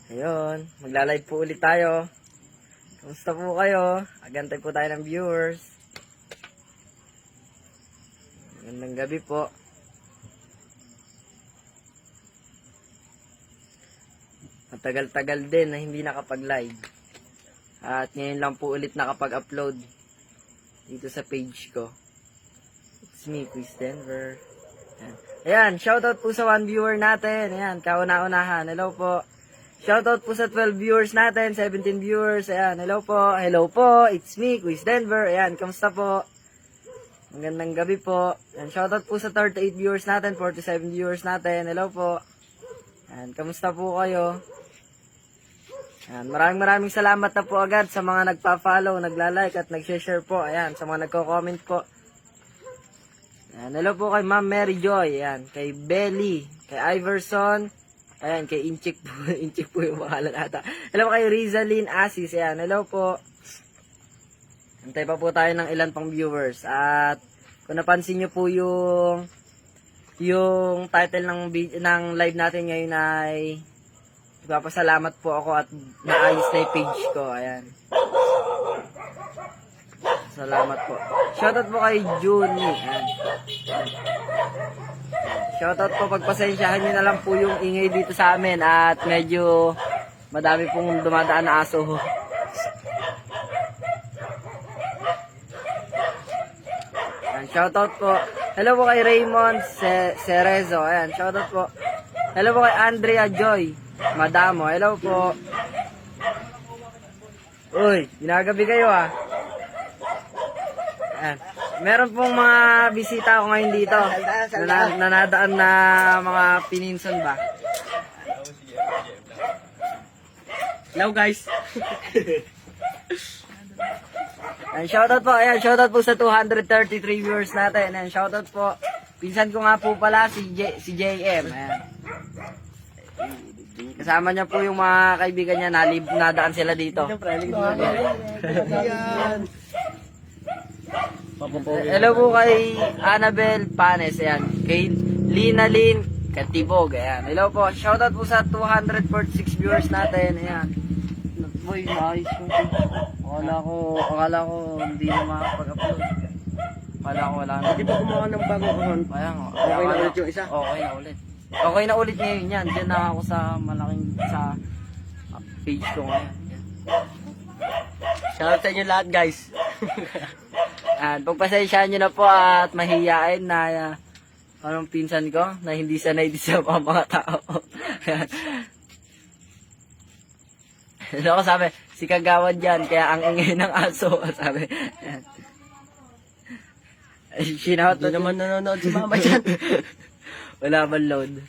Ayun, magla-live po ulit tayo. Kamusta po kayo? Agantay po tayo ng viewers. Magandang gabi po. Matagal-tagal din na hindi nakapag-live. At ngayon lang po ulit nakapag-upload dito sa page ko. It's me, Quiz Denver. Ayan, shoutout po sa 1 viewer natin. Ayan, kauna-unahan. Hello po. Shoutout po sa 12 viewers natin, 17 viewers. Ayan, hello po. Hello po, it's me, Quiz Denver. Ayan, kamusta po? Magandang gabi po. Ayan, shoutout po sa 38 viewers natin, 47 viewers natin. Hello po. Ayan, kamusta po kayo? Ayan, maraming salamat na po agad sa mga nagpa-follow, nagla-like at nag-share po. Ayan, sa mga nagko-comment po. Ayan, hello po kay Ma'am Mary Joy. Ayan, kay Belly, kay Iverson. Ayan, kay Inchik po. Inchik po yung pangalan ata. Hello po kay Rizalyn Asis. Ayan, hello po. Antay pa po tayo ng ilan pang viewers. At kung napansin nyo po yung title ng live natin ngayon ay nagpapasalamat po ako at naayos na yung page ko. Ayan. Salamat po. Shoutout po kay Juni. Ayan. Shoutout po, pagpasensyahan nyo na lang po yung ingay dito sa amin at medyo madami pong dumadaan na aso. Ayan, shoutout po. Hello po kay Raymond Cerezo. Ayan, shoutout po. Hello po kay Andrea Joy Madamo. Hello po. Uy, ginagabi kayo ah. Ayan. Meron pong mga bisita ako ngayon dito. Nanadaan na mga pininson ba? Hello guys. Ayan, shoutout po. Ayan, shoutout po sa 233 viewers natin. Ayan, shoutout po. Pinsan ko nga po pala si JM. Ayan. Kasama niya po yung mga kaibigan niya. Nadaan sila dito. Hello po kay Annabel Panes. Ayan. Kay Lina Lynn Katibog. Ayan. Hello po. Shoutout po sa 246 viewers natin. Ayan. Boy, nice. Akala ko hindi na makapag-upload. Akala ko wala na. Hindi pa gumawa ng bagong account. Kaya nga. Okay na ulit yung isa? Okay na ulit. Okay na ulit ngayon yan. Diyan na ako sa page ko ngayon. Yan. Shoutout sa inyo lahat guys. At pagpasensyahan nyo na po at mahihain na parang pinsan ko na hindi sanay din sa mga tao. Ano ko sabi, si Kagawan dyan, kaya ang ingay ng aso, sabi. Shinout. Hindi naman nanonood si mama dyan. Wala man load.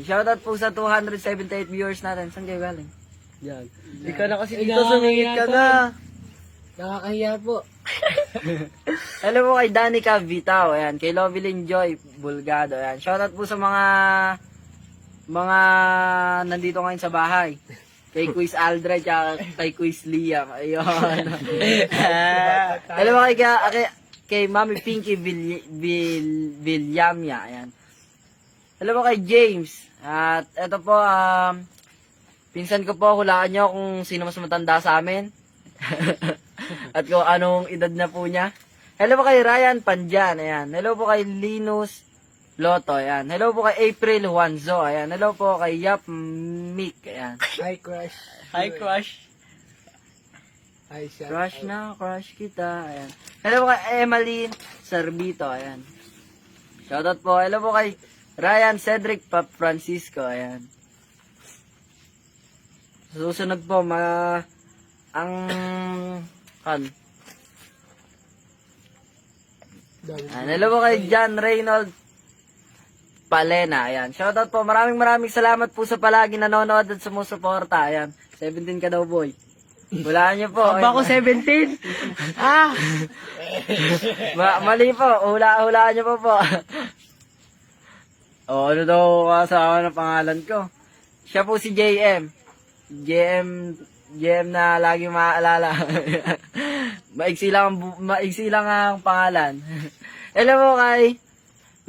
Shoutout po sa 278 viewers natin. Saan kayo galing? Yan. Hindi ka na kasi dito, sumingit ka na. Nakakahiya po. Hello po kay Danica Vitao, ayan, kay Lovelyn Joy Bulgado, ayan. Shoutout po sa mga nandito ngayon sa bahay. Kay Quiz Aldred at kay Quiz Liam. Ayun. Hello po kay Mami Pinky Villamia, ayan. Hello po kay James. At ito po pinsan ko po, hulaan nyo kung sino mas matanda sa amin. At kung anong edad na po niya. Hello po kay Ryan Panjan. Ayan. Hello po kay Linus Loto. Ayan. Hello po kay April Juanzo. Ayan. Hello po kay Yap Mick. Ayan. Hi, crush. Hi crush. Hi, Shaq. Crush na, crush kita. Ayan. Hello po kay Emmeline Sarbito. Ayan. Shoutout po. Hello po kay Ryan Cedric Francisco. Ayan. Susunod po, hello po kay John Reynold Palena. Ayan. Shoutout po. Maraming salamat po sa palagi nanonood at sumusuporta. Ayan. 17 ka daw, boy. Hulaan niyo po. Ba ako 17? Ah! Mali po. Hulaan niyo po. Ano daw kasama ng pangalan ko? Siya po si JM. JM na lagi maaalala. maigsi lang ang pangalan. Hello po kay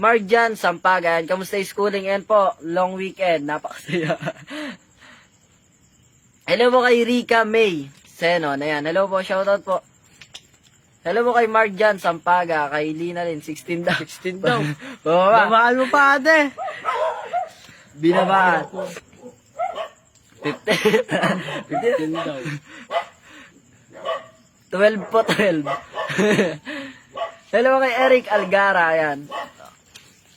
Marjan Sampag, ayan, kamusta yung schooling? Ayan po, long weekend, napakasaya. Hello po kay Rika May Senon, ayan, hello po, shoutout po. Hello po kay Marjan Sampaga, kay Lina Lin, 16 daw. 16 daw. Bumaba. Babaan mo pa, ate. Binabaan. 15. 15 daw. 12 po, 12. Hello po kay Eric Algara, ayan.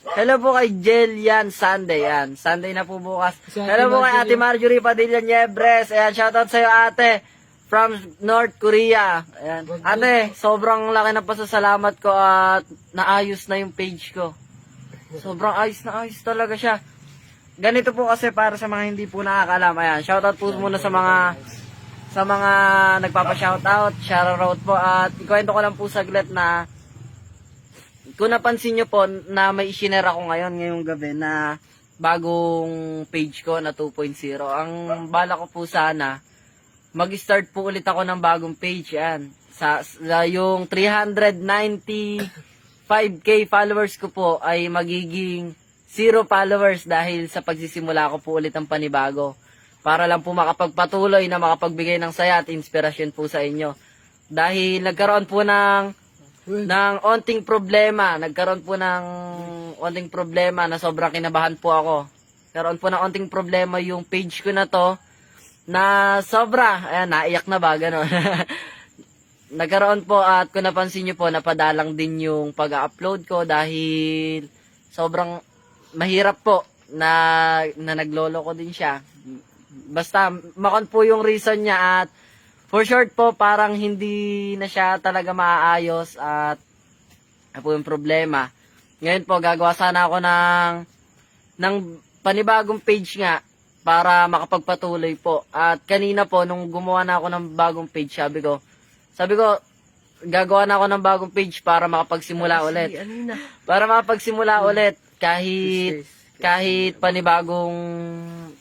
Hello po kay Jelian Sunday, ayan. Sunday na po bukas. Si Ate Hello po kay Ate Marjorie. Marjorie Padilla Niebres, ayan, shoutout sa'yo ate. From North Korea. Ayan. Ate, sobrang laki ng pasasalamat ko at naayos na yung page ko. Sobrang ayos na ayos talaga siya. Ganito po kasi para sa mga hindi po nakakalam. Ayan, shoutout po muna sa mga nagpapa-shoutout, shoutout po at ikwento ko lang po saglit na kung napansin nyo po na may i-share ako ngayong gabi na bagong page ko na 2.0. Ang bala ko po sana mag-start po ulit ako ng bagong page, yan. Sa yung 395k followers ko po ay magiging 0 followers dahil sa pagsisimula ko po ulit ng panibago. Para lang po makapagpatuloy na makapagbigay ng saya at inspirasyon po sa inyo. Dahil nagkaroon po ng onting problema, na sobrang kinabahan po ako. Nagkaroon po ng onting problema yung page ko na to, na sobra, ayan, naiyak na ba, gano'n. Nagkaroon po at kung napansin nyo po, napadalang din yung pag-upload ko dahil sobrang mahirap po na naglolo ko din siya. Basta, makon po yung reason niya at for short po, parang hindi na siya talaga maaayos at po yung problema. Ngayon po, gagawa sana ako ng panibagong page nga para makapagpatuloy po. At kanina po, nung gumawa na ako ng bagong page, sabi ko, gagawa na ako ng bagong page para makapagsimula ulit. Para makapagsimula ulit, kahit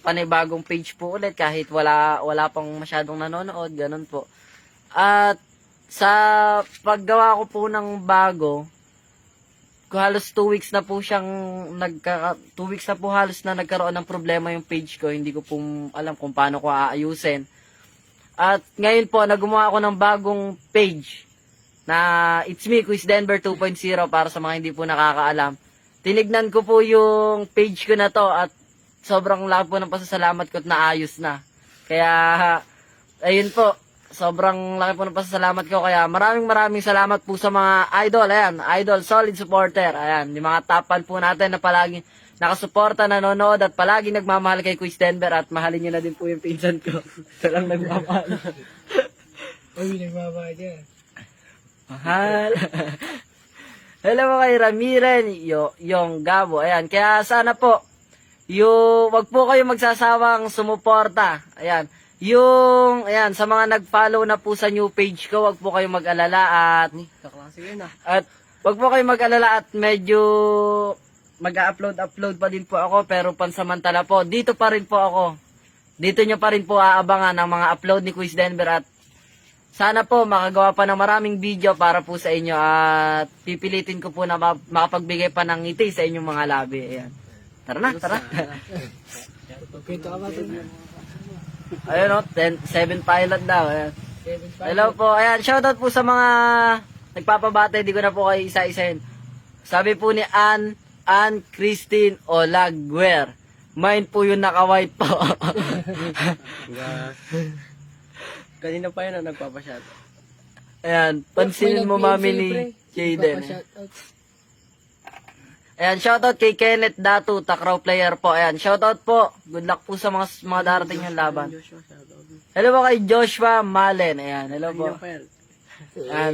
panibagong page po ulit, kahit wala pang masyadong nanonood, ganun po. At sa paggawa ko po ng bago, halos 2 weeks na po halos na nagkaroon ng problema yung page ko. Hindi ko po alam kung paano ko aayusin. At ngayon po, naggumawa ako ng bagong page na It's Me, Quiz Denver 2.0 para sa mga hindi po nakakaalam. Tinignan ko po yung page ko na to at sobrang laki po ng pasasalamat ko at naayos na. Kaya, ayun po, sobrang laki po ng pasasalamat ko. Kaya maraming salamat po sa mga idol. Ayan, idol, solid supporter. Ayan, yung mga tapan po natin na palagi nakasuporta, nanonood at palagi nagmamahal kay Quiz Denver at mahalin nyo na din po yung pinsan ko. Ito lang nagmamahal. Uy, nagmamahal yan. Mahal. Hello po kay Ramiren, yung Gabo. Ayan, kaya sana po, wag po kayo magsasawang sumuporta. Ayan. Ayan, sa mga nag-follow na po sa new page ko, wag po kayong mag-alala at wag po kayong mag-alala at medyo mag-upload pa din po ako pero pansamantala po, dito pa rin po ako. Dito nyo pa rin po aabangan ang mga upload ni Quiz Denver at sana po makagawa pa ng maraming video para po sa inyo at pipilitin ko po na makapagbigay pa ng ngiti sa inyong mga labi. Ayan. Tara na, tara. Pagkwento ka ba ito? Ayun o, 7 pilot daw. Ayan. Hello po. Ayan, shoutout po sa mga nagpapabate. Di ko na po kayo isa-isahin. Sabi po ni Ann Christine Olagwer. Mine po yung naka-white po. Kanina pa yun ang nagpapashot. Ayan, pansinin mo mami ni Jaden. Ayan, shoutout kay Kenneth Datu, Takraw player po. Ayan, shoutout po. Good luck po sa mga darating yung laban. Hello po kay Joshua Malen. Ayan, hello po. Ayan,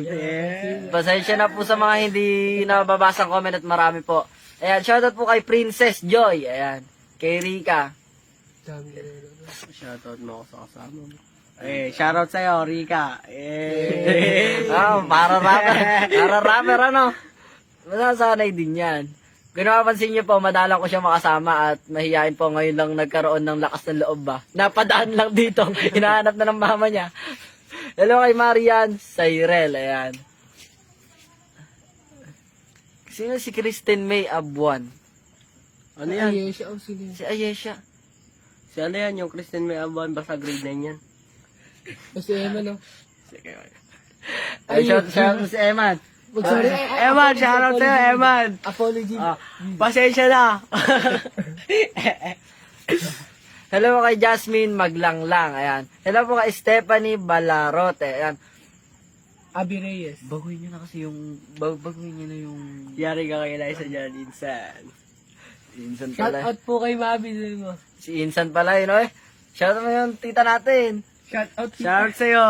pasensya na po sa mga hindi nababasang comment at marami po. Ayan, shoutout po kay Princess Joy. Ayan, kay Rika. Shoutout mo ako sa kasama mo. Shoutout sa'yo, Rika. Para rapper, ano? Masasanay din yan. Kung napapansin niyo po, madalang ko siya makasama at mahihain po ngayon lang nagkaroon ng lakas ng loob ba. Napadaan lang dito. Hinahanap na ng mama niya. Hello kay Marian Cyril. Ayan. Sino si Kristen May Abuan? Ano yan? Ay, siya. Oh, sino yun? Si Ayesha. Si ano yan? Yung Kristen May Abuan, basta grade 9 yan. O, si Emma, no? Ay, shout si Eman. Sorry. Eman, shoutout sa'yo, Eman. Apology. Pasensya na. Hello po kay Jasmine Maglanglang. Ayan. Hello po kay Stephanie Balarote. Ayan. Abi Reyes. Baguhin nyo na kasi yung... Baguhin nyo na yung... Yari ka kay Liza dyan, insan. Insan Shout pala. out po kay Mabi. Din mo. Si Insan pala yun, oy. Shout out mo yung tita natin. Shout out. Shoutout sa'yo.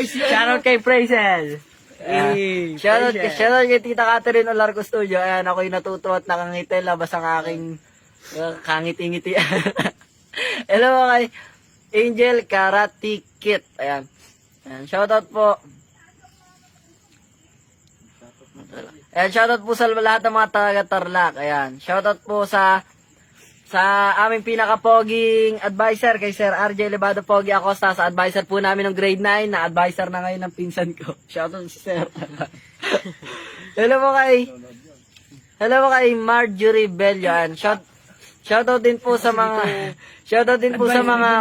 Shoutout kay Prazel. Shout out kay Tita Catherine Olarco Studio. Ayan, ako'y natutuwa at nakangiti. Labas ang aking kangiti-ngiti. Hello po kay Angel Karate Kit. Ayan. Ayan, shout out po. Ayan, shout out po sa lahat ng mga taga-Tarlac. Ayan, shout out po sa aming pinaka-poging advisor kay Sir RJ Levado Pogi Acosta, sa advisor po namin ng grade 9 na advisor na ngayon ng pinsan ko. Shout out si Sir. Hello po kay Marjorie Bello. Ayan, shout out din po sa mga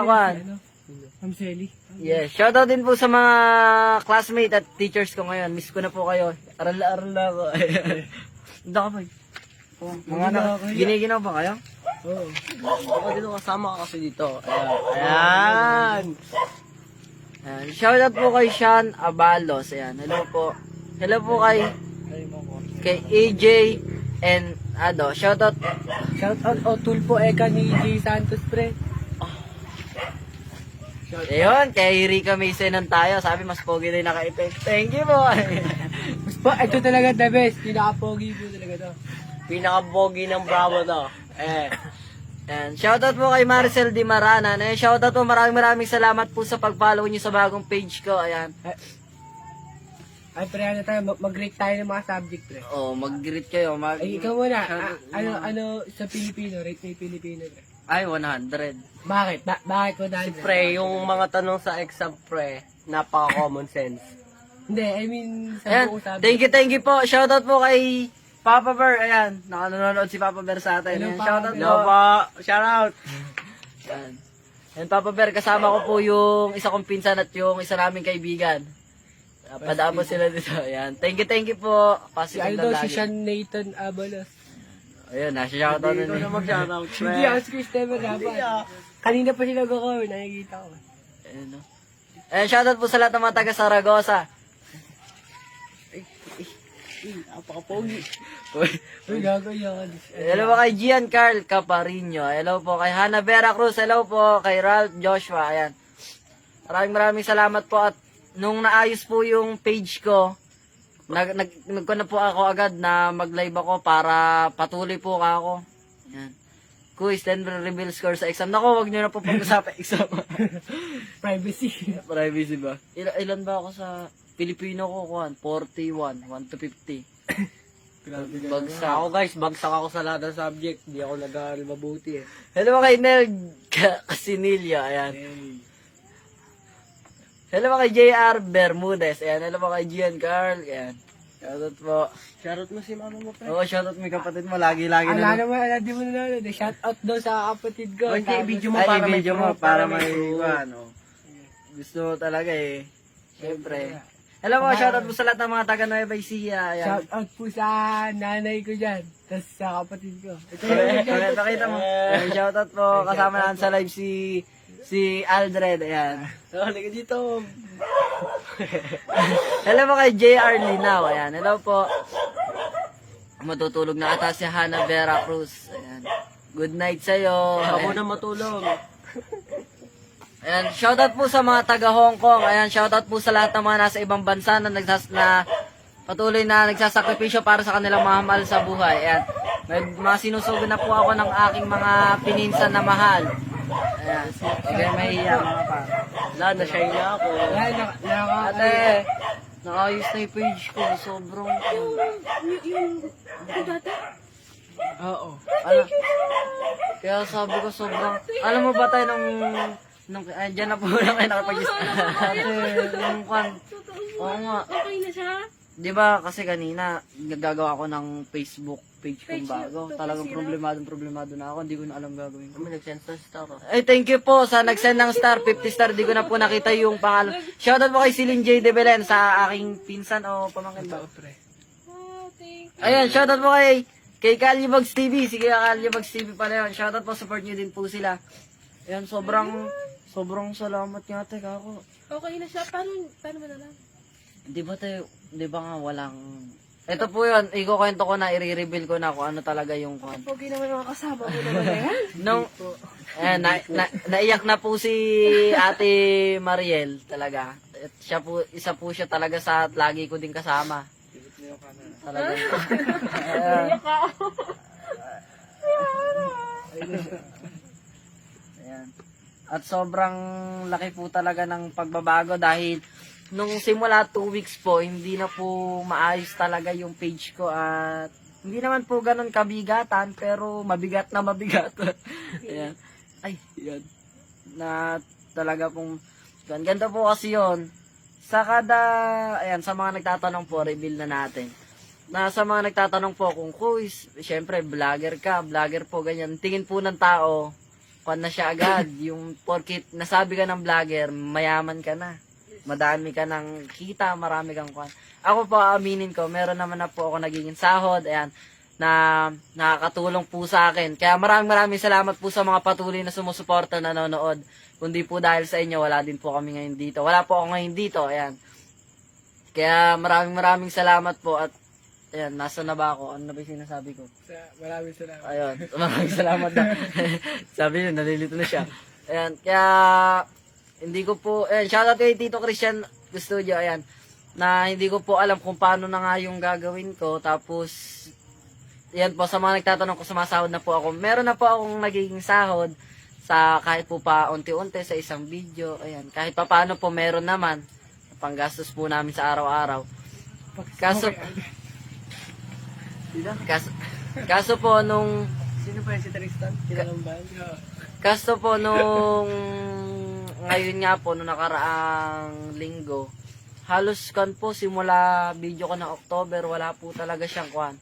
kwan. Ma'am Selly. Yes, shoutout din po sa mga classmate at teachers ko ngayon. Miss ko na po kayo. Aral na ako. Hindi ka ba? Mga giniginaw ba kayo? Oo. Ako dito, kasama ka kasi dito. Ayan. Ayan. Shoutout po kay Sean Abalos. Ayan. Hello po. Hello po kay AJ and shoutout. Shout out Tulpo Eka ni J. Santos, pre. Ayun, kay Rica Mason tayo. Sabi mas pogi na yung naka-effect. Thank you po. Mas po, ito talaga the best. Pinaka-pogi po talaga to. Pinaka-bogi ng Bravo to. And shoutout po kay Maricel Di Marana. Shoutout po, maraming salamat po sa pag-follow niyo sa bagong page ko. Ayan. Ay, pre, ano tayo, mag-rate tayo ng mga subject, pre. Oh, mag-greet kayo. Ay, ikaw muna. Ano sa Pilipino, rate na yung Pilipino, pre. Ay, 100. Bakit? Bakit mo dahil? Pre, yung mga tanong sa exam, pre, napaka-common sense. Hindi, I mean, sa Ayan, buong subject. thank you po. Shoutout po kay Papa Bear. Ayan, nakanonood si Papa Bear sa atin. Hello, Ayan, Papa shoutout Bear. po. No po, shoutout. Ayan. Ayan, Papa Bear, kasama ko po yung isa kong pinsan at yung isa naming kaibigan. Padaan po sila dito. Ayan, thank you po. Si Positive Aldo, na si lagi. Sean Nathan Abalos. Ayun, nasa-shoutout na Ikaw na mag-shoutout, pre. Hindi, ako si Christopher dapat. Kanina pa sila ko, nakikita ko. Ayan, no? Ayan, shoutout po sa lahat ng mga taga Saragossa. Napaka-pogi. Uy, gagawin Hello po kay Gian Carl Caparino. Hello po kay Hannah Vera Cruz. Hello po kay Ralph Joshua. Ayan. Maraming salamat po at nung naayos po yung page ko, nagko na po ako agad na mag-live ako para patuloy po ako. Ayan. Quiz, Denver reveal score sa exam. Naku, wag nyo na po pag-usapan exam. Privacy. Privacy ba? Ilan ba ako sa Pilipino ko? 41, 1 to 50. Bagsak. Ako guys, bagsak ako sa lahat ng subject. Hindi ako nag-aaral mabuti eh. Hello kay Nel Casinillo. Ayan. Hello kay JR Bermudez. Ayan. Hello kay Gian Carl. Ayan. Shoutout po. Shoutout mo si mama mo, pre. Oo, shoutout mo yung kapatid mo. Lagi-lagi Ala na. naman, di mo nanonood. Shout out daw sa kapatid ko. Okay, Tapos- video mo Ay, para may video mo proof, para para may may proof. ano. Gusto mo talaga eh. Siyempre. Hello po, shoutout po sa lahat ng mga taga Nueva Ecija. Ayan. Shout out po sa nanay ko dyan. Tapos sa kapatid ko. Ito Pakita mo. Ayan, shoutout po. Kasama natin sa live si Aldred. Ayan. Halika dito. Hello po kay JR Linaw. Ayan. Hello po. Matutulog na ata si Hannah Vera Cruz. Ayan. Good night sa'yo. Ako Ayan. na matulog. Ayan. Shoutout po sa mga taga Hong Kong. Ayan. Shoutout po sa lahat ng mga nasa ibang bansa na patuloy na nagsasakripisyo para sa kanilang mga mahal sa buhay. Ayan. May mga sinusugo na po ako ng aking mga pininsan na mahal. Ayan. Kaya mahiya mga pa. Wala, na-shy na ako. Yan, Ate, nakayos na yung page ko. Sobrang... Oo. Ano? Kaya sabi ko sobrang... Alam mo ba tayo dyan na po lang kayo nakapag-is. Ate, yung kan... Oo nga. Okay na siya? Di ba kasi kanina gagawa ko ng Facebook page kong Page bago. na- Talagang to problemado na ako. Hindi ko na alam gagawin ko. Kami nag-send sa star. Ay, thank you po sa nag-send ng star, 50 star. Di ko na po nakita yung pangalan. Shoutout po kay Celine J. De Belen sa aking pinsan o pamangkin ba? Pre. Oh, thank you. Ayun, shoutout po kay Callibugs TV. Sige, Callibugs TV pala yun. Shoutout po, support nyo din po sila. Ayun, sobrang salamat nga, teka ako. Okay na siya. Paano mo na lang? Di ba nga walang... Ito po yun, ikukwento ko na, i-reveal ko na kung ano talaga yung kwan. Pogi naman mga kasama mo naman na yan. Ayan, naiyak na po si Ate Mariel talaga. At siya po, isa po siya talaga sa lagi ko din kasama. Talaga. Ayan. Ayan. At sobrang laki po talaga ng pagbabago dahil nung simula 2 weeks po, hindi na po maayos talaga yung page ko at hindi naman po ganun kabigatan pero mabigat na mabigat. Ayan. Ay, yan. Na talaga pong ganda po kasi yon. Sa mga nagtatanong po, reveal na natin. Na sa mga nagtatanong po kung quiz, syempre vlogger po ganyan. Tingin po ng tao, kwan na siya agad. Yung porkit nasabi ka ng vlogger, mayaman ka na. Madami ka ng kita, marami kang kwan. Ako po, aminin ko, meron naman na po ako nagiging sahod, ayan, na nakakatulong po sa akin. Kaya maraming salamat po sa mga patuloy na sumusuporta, nanonood. Kundi po dahil sa inyo, wala din po kami ngayon dito. Wala po ako ngayon dito, ayan. Kaya maraming salamat po at ayan, nasa na ba ako? Ano na ba yung sinasabi ko? Maraming salamat. Ayun, maraming salamat na. Sabi niyo, nalilito na siya. Ayan, kaya hindi ko po, ayan, shoutout kay Tito Christian Custodio, ayan, na hindi ko po alam kung paano na nga yung gagawin ko, tapos, ayan po, sa mga nagtatanong ko, sumasahod na po ako, meron na po akong nagiging sahod, sa kahit po pa unti-unti sa isang video, ayan, kahit pa paano po meron naman, panggastos po namin sa araw-araw, kaso po nung, Sino pa yun si Tristan? Kilalang ba? kaso po nung ngayon nga po, nung nakaraang linggo, halos kan po, simula video ko ng October, wala po talaga siyang kwan.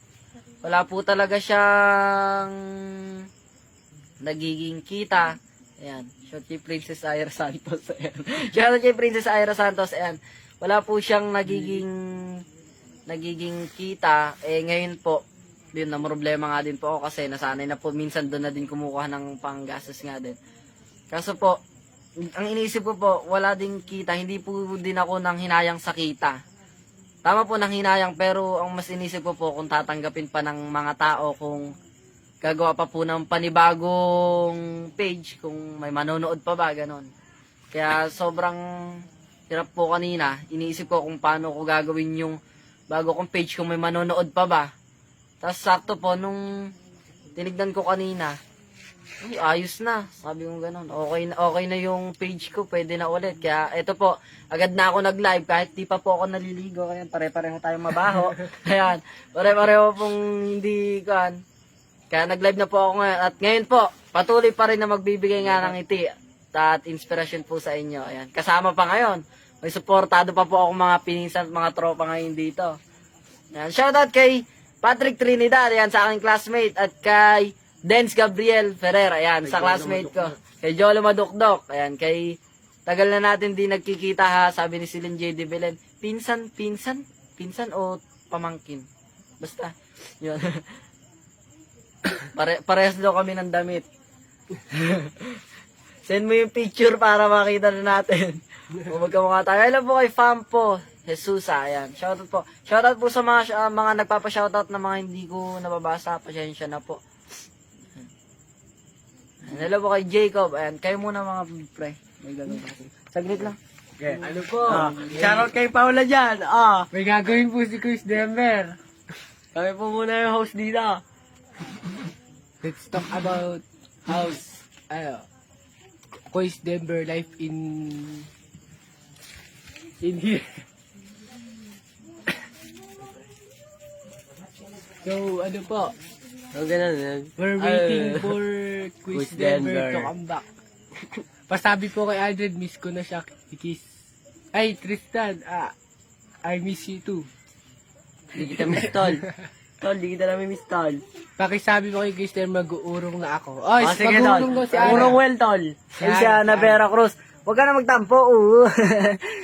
Wala po talaga siyang nagiging kita. Ayan, shout kay Princess Ira Santos. Ayan. Shout kay Princess Ira Santos. Ayan, wala po siyang nagiging kita. Eh, ngayon po, yun, na problema nga din po ako kasi nasanay na po, minsan doon na din kumukuha ng panggastos nga din. Kaso po, ang iniisip ko po, wala ding kita, hindi po din ako nang hinayang sa kita. Tama po nang hinayang, pero ang mas inisip ko po kung tatanggapin pa ng mga tao, kung gagawa pa po ng panibagong page, kung may manonood pa ba, ganon. Kaya sobrang hirap po kanina, iniisip ko kung paano ko gagawin yung bago kong page kung may manonood pa ba. Tapos sakto po, nung tinignan ko kanina, ay, ayos na. Sabi ko ganun. Okay na yung page ko. Pwede na ulit. Kaya ito po, agad na ako nag-live kahit di pa po ako naliligo. Kaya pare-pareho tayong mabaho. Ayan. Pare-pareho pong hindi kan. Kaya nag-live na po ako ngayon. At ngayon po, patuloy pa rin na magbibigay nga ng ngiti at inspiration po sa inyo. Ayan. Kasama pa ngayon. May suportado pa po ako mga pinsan at mga tropa ngayon dito. Ayan. Shoutout kay Patrick Trinidad. Ayan, sa aking classmate. At kay Dance Gabriel Ferrer, ayan, sa classmate ko. Kay Jolo Madukdok, ayan, kay tagal na natin di nagkikita ha, sabi ni Celine J. De Belen, pinsan o pamangkin? Basta, yun. Parehas daw kami ng damit. Send mo yung picture para makita na natin. Kung magkamukha tayo. Alam po kay Fampo Jesusa, ayan. Shoutout po. Shoutout po sa mga nagpapa-shoutout na mga hindi ko nababasa. Pasensya na po. Hello po kay Jacob. Ayan, kayo muna mga pre. May gagawin ako. Saglit lang. Okay. Ano po? Shoutout kay Paula dyan. May gagawin po si Chris Denver. Kami po muna yung host dito. Let's talk about Chris Denver life in here. So, ano po? We're waiting for Quiz Denver to come back. Pasabi po kay Aldred, miss ko na siya. Kiss. Ay, Tristan, I miss you too. Di kita miss, tol. Tol, di kita namin miss, tol. Pakisabi mo kay Christian, mag-uurong na ako. Oy, Sige, mag-uurong tol. daw si Ana. Urong well, tol. Ay, si Ana Vera Cruz. Huwag ka na magtampo,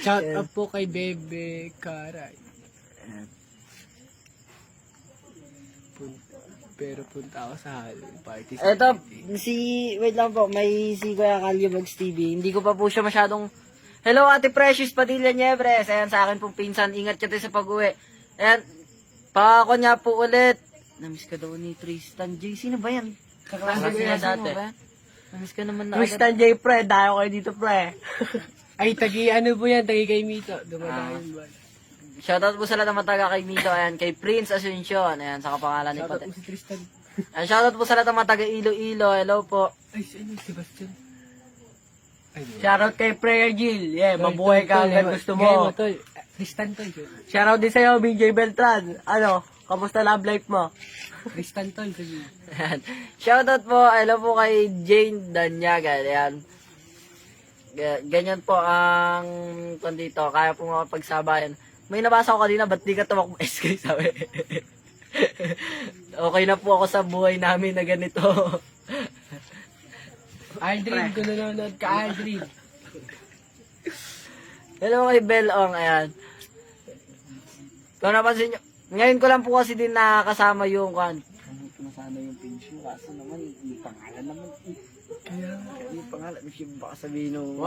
Shout out po kay Bebe Karay. Pero punta ako sa Halloween party. Eto, wait lang po, may si Kuya Caliobogs TV. Hindi ko pa po siya masyadong, hello Ate Precious Padilla Niebres. Ayan, sa akin pong pinsan, ingat ka tayo sa pag-uwi. Ayan, pako niya po ulit. Namiss ka daw ni Tristan J. Sino ba yan? Kaklase niya dati. Namiss ka naman na Tristan J. Pre, dayo kayo dito, pre. Ay, ano po yan? Tagi kay Mito. Dumadayon ba? Shoutout po sa lahat ng mga taga kay Mito. Ayan, kay Prince Asuncion. Ayan, sa kapangalan ni Shout out Pate. po si Tristan. Ayan, shoutout po sa lahat ng mga taga Iloilo. Hello po. Ay, si Sebastian. Ay, Shoutout kay Prayer Jill. Yeah, mabuhay ka hanggang gusto mo. Tol. Tristan, tol. Shoutout din sa'yo, BJ Beltran. Ano, kamusta love life mo? Tristan, tol. Sabi. Ayan. Shoutout po, hello po kay Jane Danyaga. Ayan. Ganyan po ang dito. Kaya po makapagsabayan. May nabasa ko kanina, ba't di ka tumakbo SK, sabi. Okay na po ako sa buhay namin na ganito. Aldrin, kung nanonood ka, Aldrin. Hello kay Belong, ayan. Kung napansin nyo, ngayon ko lang po kasi din nakakasama yung kan. Ano ko na sana yung page mo, kaso naman, yung pangalan naman. Kaya, Yung pangalan, baka sabihin nung...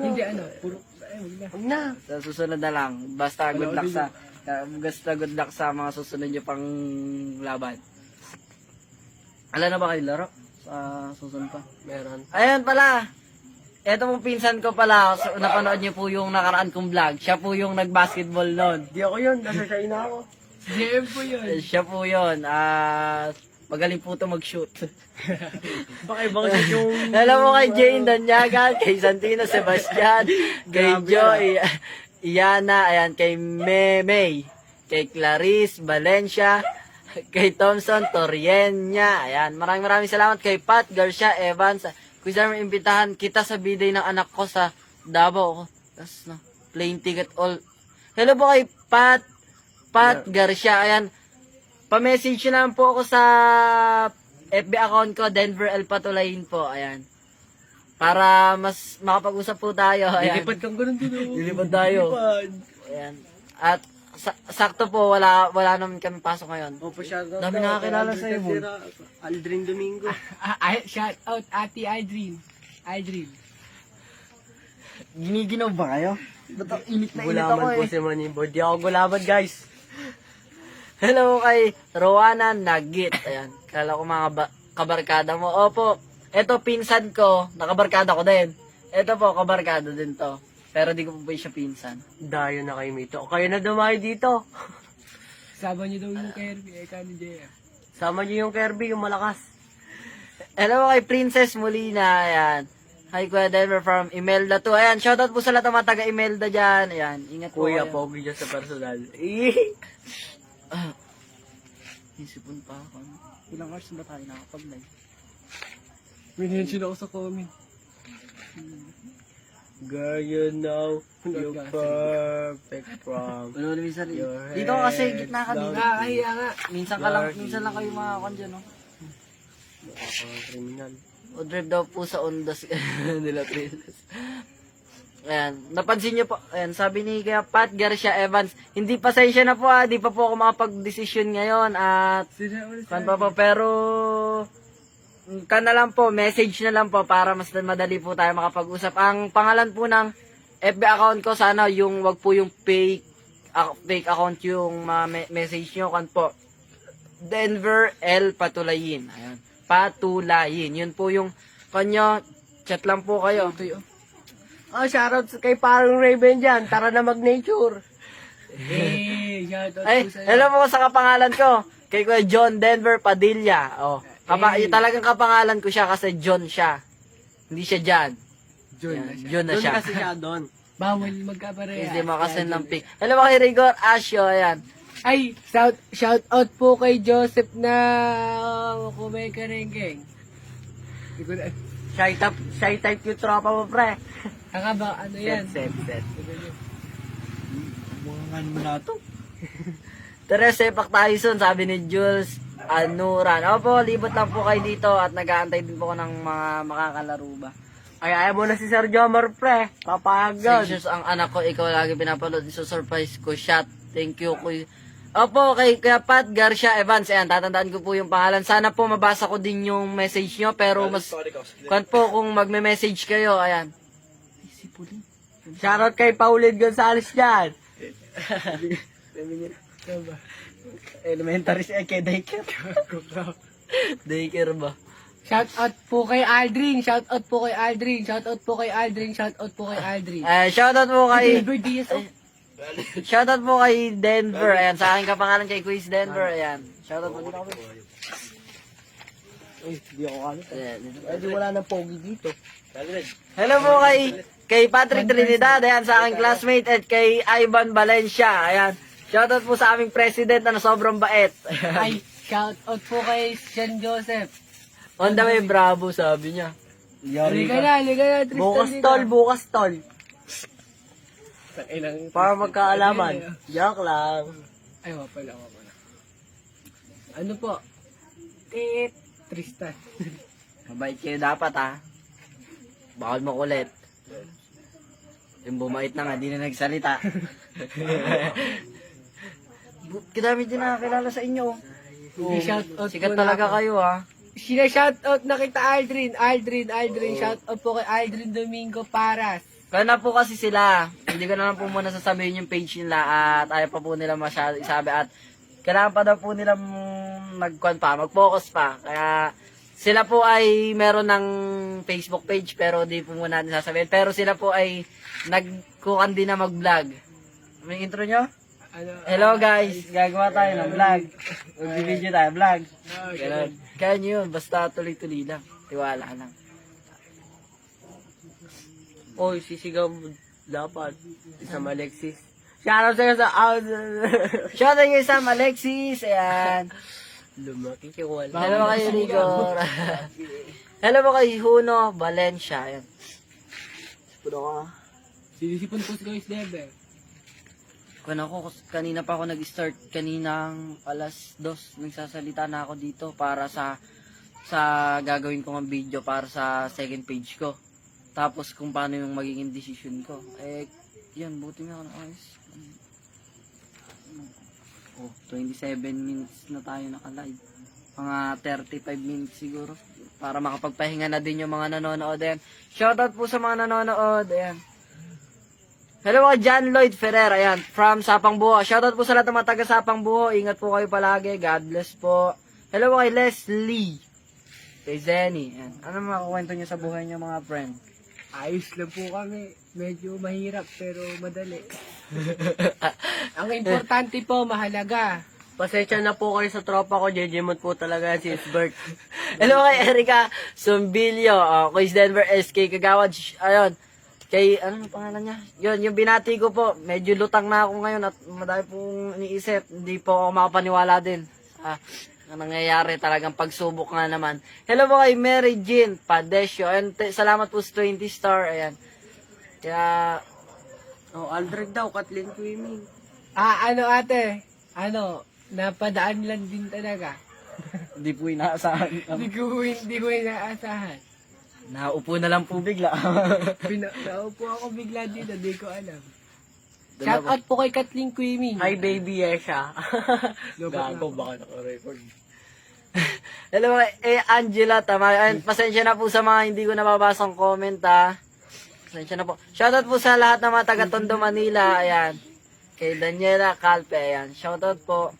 hindi ano, puro, ay, wag na. Huwag na. Sa susunod na lang. Basta good luck sa mga susunod nyo pang laban. Alam na ba kayo laro? Sa susunod pa. Meron. Ayan pala. Eto pong pinsan ko pala. So, napanood niyo po yung nakaraan kong vlog. Siya po yung nag-basketball noon. Di ako yun, nasa China ako. JM po yun. Siya po yun. Magaling po ito mag-shoot. Baka ibang yung... Alam mo kay Jane Danyaga, kay Santino Sebastian, kay Joy, Iana, ayan, kay May, kay Clarice Valencia, kay Thompson Torienya, ayan. Maraming salamat kay Pat Garcia Evans. Kung saan imbitahan kita sa biday ng anak ko sa Davao. Tapos na, plane ticket all. Hello po kay Pat Garcia, ayan. Pa-message nyo lang po ako sa FB account ko, Denver El Patulayin po, ayan. Para mas makapag-usap po tayo, ayan. Lilipad kang ganun din ako. Lilipad tayo. Ayan. At sakto po, wala naman kami pasok ngayon. Opo, shoutout. Dami nakakilala sa'yo, boy. Aldrin Domingo. Shout out, Ate Aldrin. Aldrin. Giniginaw ba kayo? Ba't ang init na init ako Gulaman po eh. si Manimbo. Di ako gulaman, guys. Hello kay Rowana Nagit. Ayan. Kala ko mga kabarkada mo. Opo. Ito pinsan ko. Nakabarkada ko din. Ito po, kabarkada din to. Pero di ko po siya pinsan. Dayo na kayo, Mito. O kayo na dumayo dito. Sama niyo daw yung Kirby, eka ni JM. Sama niyo yung Kirby, yung malakas. Hello kay Princess Molina. Ayan. Hi Kuya Denver from Imelda 2. Ayan. Shoutout po sa lahat ng mga taga Imelda dyan. Ayan. Ingat po Kuya, kayo. pogi dyan sa personal. Isipon pa ako. Ilang hours ba tayo nakapag-live? Minention ako sa comment. Girl, you know, you're perfect from... Ano namin sa Your dito ka kasi head gitna kanina. Nakakahiya nga. Minsan lang kayo makakon dyan, no? Kriminal. O drive daw po sa ondas nila Princess. Ayan, napansin niyo po, ayan, sabi ni kaya Pat Garcia Evans, hindi pasensya na po di pa po ako makapag-desisyon ngayon at kan pa po, pero na lang po, message na lang po para mas madali po tayo makapag-usap. Ang pangalan po ng FB account ko, sana yung wag po yung fake account yung message nyo, kan po, Denver L Patulayin. Ayan, Patulayin. Yun po yung kanyo, chat lang po kayo. Oh, shoutout kay parang Raven dyan. Tara na mag-nature. Shout out Ay, po sa'yo. hello po sa kapangalan ko. Kay Kuya John Denver Padilla. Oh, talagang kapangalan ko siya kasi John siya. Hindi siya Jan. John na Doon siya. kasi siya doon. Bawal magkapareha. Hindi makasend ng pic. Hello po kay Rigor Asio. Ayan. Ay, shout out po kay Joseph na kumekarengkeng. Hindi ko na, Shy type yung tropa mo, pre. ba, ano yan? Set. Mga nga naman na ito. Teres, sepak tayo soon, sabi ni Jules Anuran. Opo, libot lang po kayo dito at nag-aantay din po ko ng mga makakalaro ba. Ay, ayaw mo na si Sir Jomar, pre. Papagod. 6 years ang anak ko, ikaw lagi pinapanood. Surprise ko, shot. Thank you, kuy. Opo, kay Pat Garcia Evans. Ayan, tatandaan ko po yung pangalan. Sana po mabasa ko din yung message nyo. Pero mas, kung po kung magme-message kayo, ayan. Shoutout kay Paulin Gonzales dyan. Elementary siya kay daycare. Daycare ba? Shout out po kay Aldrin. Shout out po kay Aldrin. Shout out po kay Aldrin. Shout out po kay Aldrin. Shoutout po kay... Denver Diaz. Shoutout po kay Denver. Ayan, sa aking kapangalan kay Quiz Denver. Ayan. Shoutout po dito. Hindi ako kami. Ayan. Pwede wala nang pogi dito. Hello po kay Patrick Trinidad. Ayan, sa aking classmate. At kay Ivan Valencia. Ayan. Shoutout po sa aming president na sobrang bait. Ay, shout out po kay Sean Joseph. On the way, bravo, sabi niya. Liga na, Tristan. Bukas tol, bukas tol. Para magkaalaman. Joke lang. Ay, wapala. Ano po? Tristan. Mabait kayo dapat, ha? Bawal makulit. Yung bumait na nga, di na nagsalita. Kidami din nakakilala sa inyo. Shout out Sikat po na talaga ako. kayo, ha? Sina-shout out na kita Aldrin. Shout out po kay Aldrin Domingo Paras. Kaya na po kasi sila, hindi ko na lang po muna sasabihin yung page nila at ayaw pa po nila masyado isabi at kailangan pa daw po nila mag-focus pa. Kaya sila po ay meron ng Facebook page pero di po muna natin sasabihin. Pero sila po ay nagkukan din na mag-vlog. May intro nyo? Hello guys, gagawa tayo ng vlog. Mag-video tayo, vlog. Ganun. Kaya nyo yun, basta tuloy-tuloy lang. Tiwala lang. Oy, sisigaw mo dapat. Isang Alexis. Shoutout sa'yo sa Shoutout kayo sa Alexis. Ayan. lumaki kay wala. Hello kay Rigor. Hello po kay Huno Valencia. Ayan. Puno ka. Sinisipon po si Guys Denver. Kung ako, kanina pa ako nag-start. Kaninang alas 2. Nagsasalita na ako dito para sa gagawin ko ng video para sa second page ko. Tapos kung paano yung magiging decision ko. Eh, yan, buti nga ako na ayos. Oh, 27 minutes na tayo naka-live. Mga 35 minutes siguro. Para makapagpahinga na din yung mga nanonood. Ayan. Shoutout po sa mga nanonood. Ayan. Hello mga John Lloyd Ferrer. Ayan. From Sapang Buho. Shoutout po sa lahat ng mga taga Sapang Buho. Ingat po kayo palagi. God bless po. Hello kay Leslie. Kay Zenny. Ayan. Ano makakwento nyo sa buhay nyo mga friend? Ayos lang po kami. Medyo mahirap pero madali. Ang importante po, mahalaga. Pasensya na po kayo sa tropa ko. JJ Mont po talaga si Isbert. Hello kay Erica Zumbilio. Quiz Denver SK Kagawad. Ayun. Kay, ano yung pangalan niya? Yun, yung binati ko po. Medyo lutang na ako ngayon at madami pong iniisip. Hindi po ako makapaniwala din. Ang nangyayari talagang pagsubok nga naman. Hello po kay Mary Jean Padesio. Ayun, salamat po sa 20 star. Ayan. Kaya, Oh, Aldrich daw, Kathleen Swimming. Ano ate? Napadaan lang din talaga. hindi po inaasahan. Hindi ko inaasahan. Naupo na lang po bigla. Naupo ako bigla dito, di ko alam. Shout out po kay Kathleen Quiming. Hi, baby Yesha. Gago, baka naka-record. Hello kay Angela Tamay. Ayun, pasensya na po sa mga hindi ko nababasang comment ha. Pasensya na po. Shoutout po sa lahat ng mga taga Tondo, Manila. Ayan. Kay Daniela Calpe. Ayan. Shoutout po.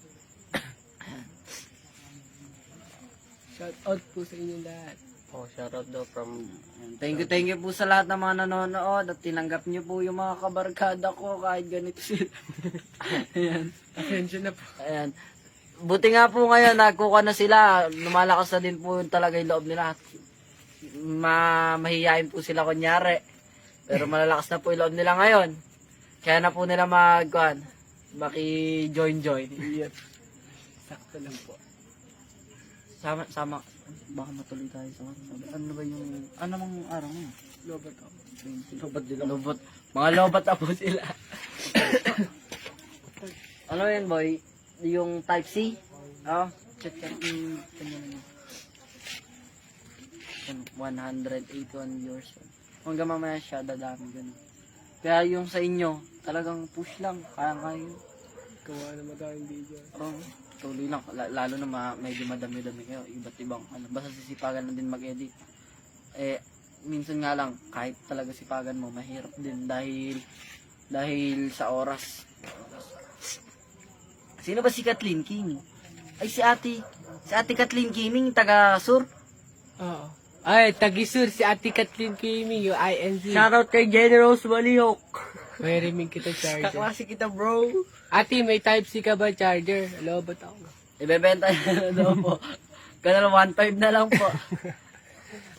Shout out po sa inyo lahat. Oh, shoutout daw from... Thank you po sa lahat ng mga nanonood at tinanggap niyo po yung mga kabarkada ko kahit ganito sila. Ayan. Pasensya na po. Ayan. Buti nga po ngayon, nagkuha na sila. Lumalakas na din po talaga yung loob nila. Mahihayin po sila kunyari. Pero malalakas na po yung loob nila ngayon. Kaya na po nila maki-join. Yan. Sakto lang po. Sama. Baka matuloy tayo sa ano ba yung, ano mang araw mo? Lobat ako. Lobot. Mga lobat na po sila. Ano yan, boy? yung type C. Oh, check yan. 181 years old. Hanggang mamaya siya, dadami ganun. Kaya yung sa inyo, talagang push lang. Kaya-kaya. Gawa na madaming video. Oh, tuloy lang. Lalo na medyo madami-dami kayo. Iba't ibang, basta sisipagan lang din mag-edit. Minsan nga lang, kahit talaga sipagan mo, mahirap din dahil sa oras. Sino ba si Kathleen Kiming? Ay, si Ate Kathleen Kiming, taga-Sur. Oo. Ay, tagisur si Ate Kathleen Kiming, yung INC. Shoutout kay Generous Malihok. May riming kita charger. Kaklase kita, bro. Ate, may type C ka ba charger? Hello, ba't ako? Ibebenta na daw po. Ganun, 1.5 na lang po.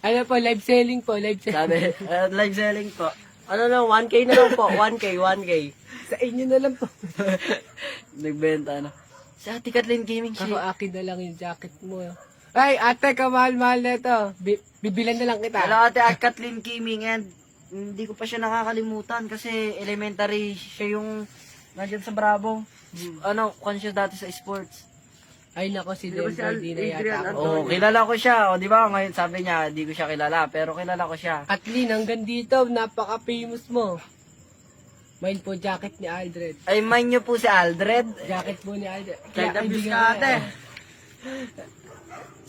Ano po, live selling po, live selling. Sabi, live selling po. Ano lang, 1K na lang po. 1K. Sa inyo na lang po. Nagbenta na. Si Ate Kathleen Kiming, Ako, siya. akin na lang yung jacket mo. Ay, ate, kamahal-mahal na ito. Bibilan na lang kita. Hello, Ate Kathleen Kiming, and hindi ko pa siya nakakalimutan kasi elementary siya yung nandyan sa Bravo. Conscious dati sa sports. Ay, nako, si Denver, di na yata ako. Oh, kilala ko siya. O, di ba? Ngayon sabi niya, di ko siya kilala. Pero kilala ko siya. Kathleen, hanggang dito, napaka-famous mo. Mine po, jacket ni Aldred. Ay, mind niyo po si Aldred. Jacket po ni Aldred. Kaya abuse kaibigan ka, ko ate. yan.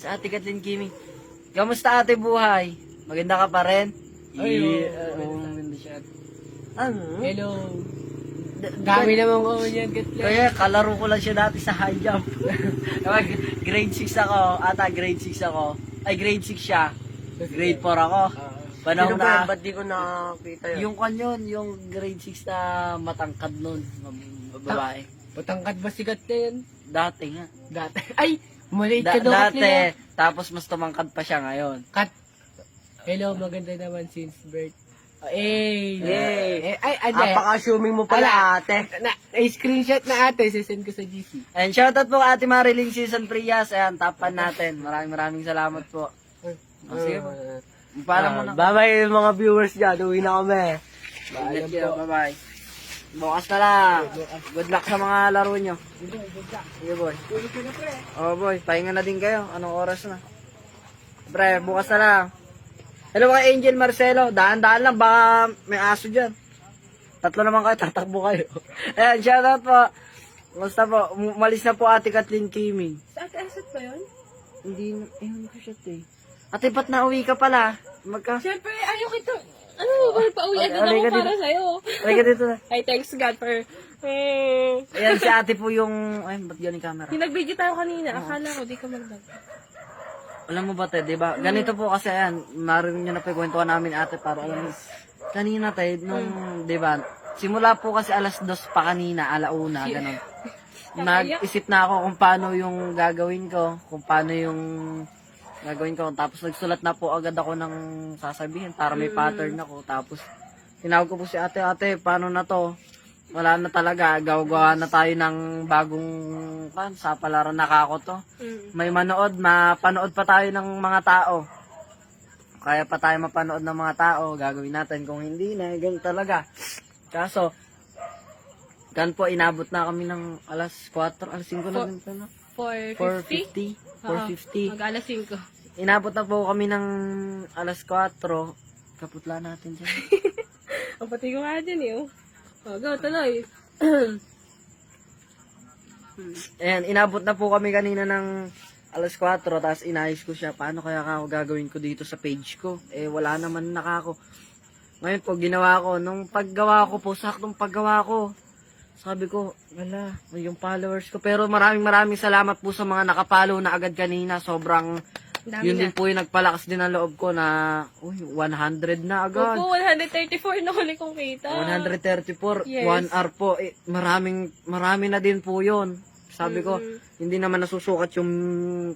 Sa Ate Kathleen Kiming. Kamusta ate buhay? Maganda ka pa rin? Ay, maganda siya. Hello. Kami naman ko yan, Kathleen. Kaya kalaro ko lang siya dati sa high jump. Grade 6 ako. Ata, grade 6 ako. Ay, grade 6 siya. Grade 4 ako. Panahon Sino ba yan? na. Ba't di ko nakakita yun? Yung kanyon, yung grade 6 na matangkad nun. Babae. Patangkad ba si Kathleen? Dati nga. Dati. Ay, maliit ka daw, Kathleen. Dati. Tapos mas tumangkad pa siya ngayon. Hello, maganda naman since birth. Ay, ay, Napaka-assuming mo pala, ate. screenshot na ate, sisend ko sa GC. And shoutout po Ate Marilyn Season Prias. Ayan, tapan natin. Maraming salamat po. Sige po. Paalam mo na. Bye-bye mga viewers dyan. Uwi na kami. Ingat kayo. Bye-bye. Bukas na lang. Good luck sa mga laro nyo. Sige, boy. Oh, boy. Pahinga na din kayo. Anong oras na? Pre, bukas na lang. Hello mga Angel Marcelo. Daan-daan lang. Baka may aso dyan. 3 naman kayo. Tatakbo kayo. Ayan, shoutout po. Basta po. Umalis na po Ate Kathleen Kiming. Sa Ate Asset ba yun? Hindi ko siya Ate, ba't nauwi ka pala? Siyempre, ayaw kita. Ano ba, pauwi agad Alay ako ka para dito. sa'yo. Ay, ka dito na. Ay, thanks God for... Ayan, si ate po yung... Ay, ba't yan yung camera? Yung nag-video tayo kanina, akala ko di ka mag-vlog. Alam mo ba, te, di ba? Ganito po kasi, ayan, narinig nyo na po yung kwentuhan namin, ate, para alam mo. Kanina, te, nung, di ba, simula po kasi 2:00 pa kanina, 1:00, ganun. Nag-isip na ako kung paano yung gagawin ko, tapos nagsulat na po agad ako ng sasabihin para may pattern ako. Tapos tinawag ko po si ate, paano na to? Wala na talaga, gawa na tayo ng bagong sa palaran nakako to. May mapanood pa tayo ng mga tao. Kaya pa tayo mapanood ng mga tao, gagawin natin. Kung hindi na, ganun talaga. Kaso, po, inabot na kami ng 4:00, 5:00 na din pa na. 4:50? 4:50. Mag-alas 5. Inabot na po kami ng 4:00. Kaputla natin dyan. Ang pati ko nga dyan eh. Oh, go, tuloy. Ayan, inabot na po kami kanina ng 4:00, tapos inayos ko siya. Paano kaya ako gagawin ko dito sa page ko? Wala naman nakako. Ngayon po, ginawa ko. Nung paggawa ko po, saktong paggawa ko, sabi ko, wala, yung followers ko. Pero maraming salamat po sa mga nakapollow na agad kanina. Sobrang, Dami yun din po yung nagpalakas din ang loob ko na, 100 na agad. Opo, 134 na huli kong kita. 134, Yes. 1 hour po. Marami na din po yun. Sabi ko, hindi naman nasusukat yung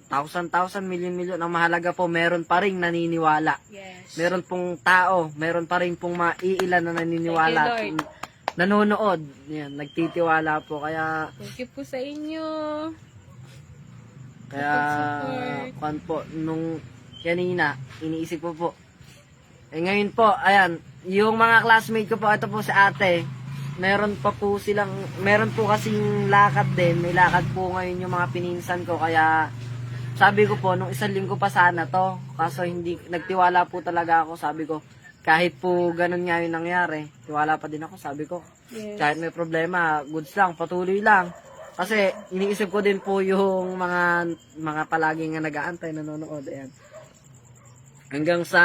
1,000, million. Ang mahalaga po, meron pa rin naniniwala. Yes. Meron pong tao, meron pa rin pong maiilan na naniniwala. Thank you, Lord. Nanonood. Yan, nagtitiwala po. Kaya, Thank you po sa inyo. kwan po, nung kanina, iniisip ko po. Ngayon po, ayan, yung mga classmate ko po, ito po si ate. meron po kasing lakad din. May lakad po ngayon yung mga pininsan ko. Kaya, sabi ko po, nung isang linggo pa sana to. Kaso hindi, nagtiwala po talaga ako. Sabi ko, kahit po ganun nga yung nangyari, tiwala pa din ako. Sabi ko, Yes. kahit may problema, goods lang, patuloy lang. Kasi, iniisip ko din po yung mga palagi nga nag-aantay, nanonood. Ayan. Hanggang sa